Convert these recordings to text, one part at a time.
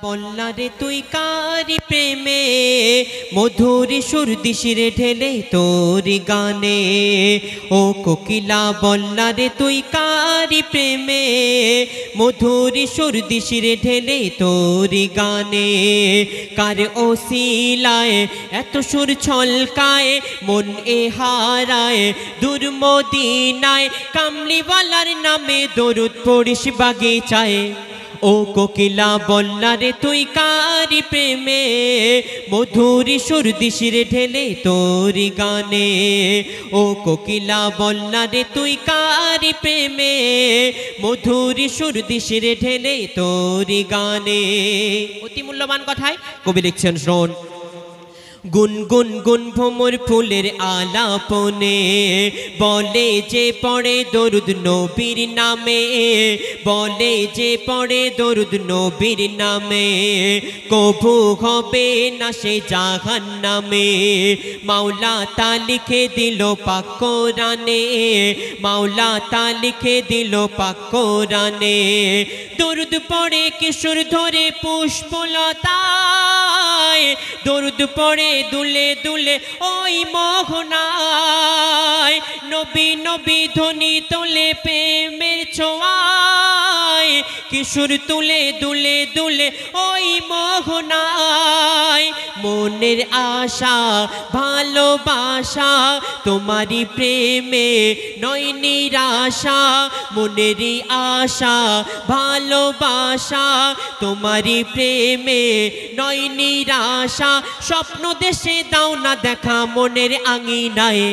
বল্লা রে তুই কারি প্রেমে মধুর সুর দিশিরে ঢেলে তোর গানে ও কোকিলা বল্লা রে তুই কারি প্রেমে মধুর সুর দিশিরে ঢেলে তোর গানে কার ওসিলায় এত সুর ছলকায় মন এ হারায় দূর মদিনায় কামলিওয়ালার নামে দরুদ পড়িস বাগিচায় ও কোকিলা বল্লা রে তুই কারি প্রেমে মধুর সুর দিশিরে ঢেলে তোর গানে ও কোকিলা বল্লা রে তুই কারি প্রেমে মধুর সুর দিশিরে ঢেলে তোর গানে। অতি মূল্যবান কথায় কবি লিখছেন শোন। গুন গুন গুন ভ্রমর ফুলের আলাপনে বলে যে পড়ে দরুদ নবীর নামে বলে যে পড়ে দরুদ নবীর নামে কবু হবে না সে জাহান্নামে মাওলা তা লিখে দিল পাক কোরআনে মাওলা তা লিখে দিল পাক কোরআনে দরুদ পড়ে কিশোর ধরে পুষ্পলতায় দরুদ পড়ে দুলে দুলে ওই মোহনায় নবী নবী ধ্বনি তোলে প্রেমের ছোঁয়ায় কিশোর তুলে দুলে দুলে ওই মোহনায় মনের আশা ভালোবাসা তোমারই প্রেমে নয় নিরাশা মনেরই আশা ভালোবাসা তোমারই প্রেমে নয় নিরাশা স্বপ্ন দেশে দাও না দেখা মনের আঙিনায়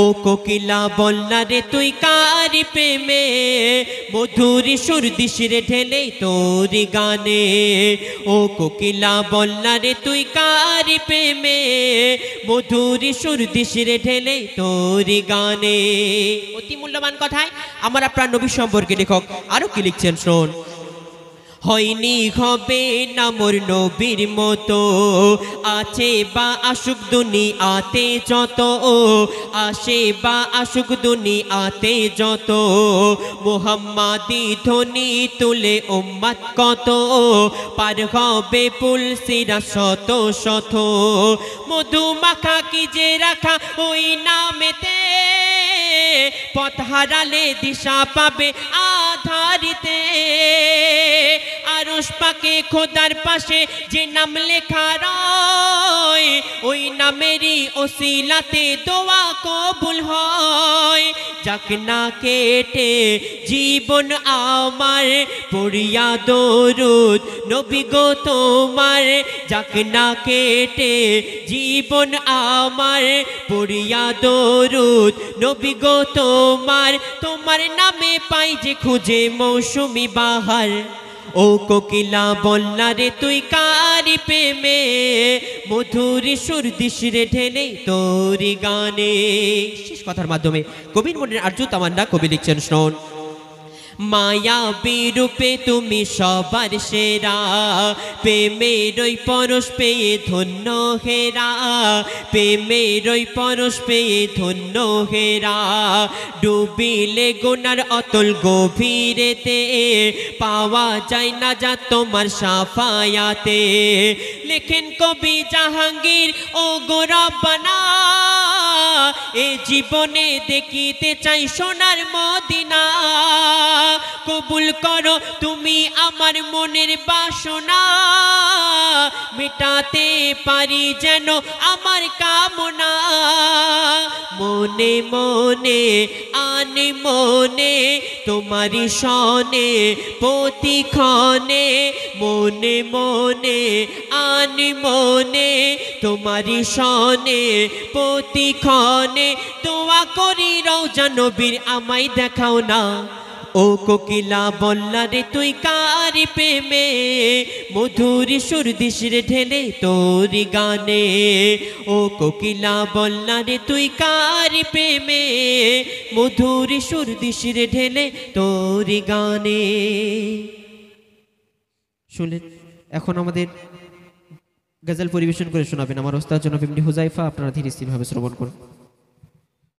ও কোকিলা বল্লা রে তুই কারি প্রেমে মধুর সুর দিশিরে ঢেলে তোর গানে ও কোকিলা বল্লা রে তুই কারি প্রেমে মধুর সুর দিশিরে ঢেলে তোর গানে। অতি মূল্যবান কথায় আমার আপনার নবী সম্পর্কে লেখক আরো কি লিখছেন শোন। হয়নি হবে না মোর নবীর মতো আছে বা আসুক দুনিয়াতে যত আসে বা আসুক দুনিয়াতে যত মুহাম্মাদি ধ্বনি তুলে উম্মত কত পার হবে পুলসিরা শত শত মধু মাখা কি যে রাখা ওই নামেতে পথ হারালে দিশা পাবে আধারিতে আরশ পাকে খোদার পাশে যে নাম লেখা রয় ওই নামেরই ওসিলাতে দোয়া কবুল হয় যাক না কেটে জীবন আমার পড়িয়া দরুদ নবী গো তোমার যাক না কেটে জীবন আমার পড়িয়া দরুদ নবী গো তোমার তোমার নামে পাই যে খুঁজে মৌসুমি বাহার ও কোকিলা বল্লা রে তুই কারি প্রেমে মধুর সুর দিশিরে ঢেলে তোর গানে। শেষ কথার মাধ্যমে কবির মনের আরজু তামান্না কবি লিখছেন শোন। মায়াবী রূপে তুমি সবার সেরা প্রেমেরই পরশ পেয়ে ধন্য হেরা প্রেমেরই পরশ পেয়ে ধন্য হেরা ডুবিলে গুনার অতল গভীরেতে পাওয়া যায় না যা তোমার সাফায়াতে লেখেন কবি জাহাঙ্গীর ও গো রব্বানা এ জীবনে দেখিতে চাই সোনার মদিনা কবুল করো তুমি আমার মনের বাসনা মেটাতে পারি যেন আমার কামনা মনে মনে আনে মনে তোমারি সনে প্রতিক্ষণে মনে মনে আনে মনে তোমারি সনে প্রতিক্ষণে দোয়া করি রওজা নবীর আমায় দেখাও না ও কোকিলা বল্লা রে তুই কারি প্রেমে মধুর সুর দিশিরে ঢেলে তোর গানে ও কোকিলা বল্লা রে তুই কারি প্রেমে মধুর সুর দিশিরে ঢেলে তোর গানে। শুনলেন, এখন আমাদের গজল পরিবেশন করে শোনাবেন আমার ওস্তাদ জনাব ইবনে হুযায়ফা। আপনারা ধীরে স্থিরভাবে শ্রবণ করুন।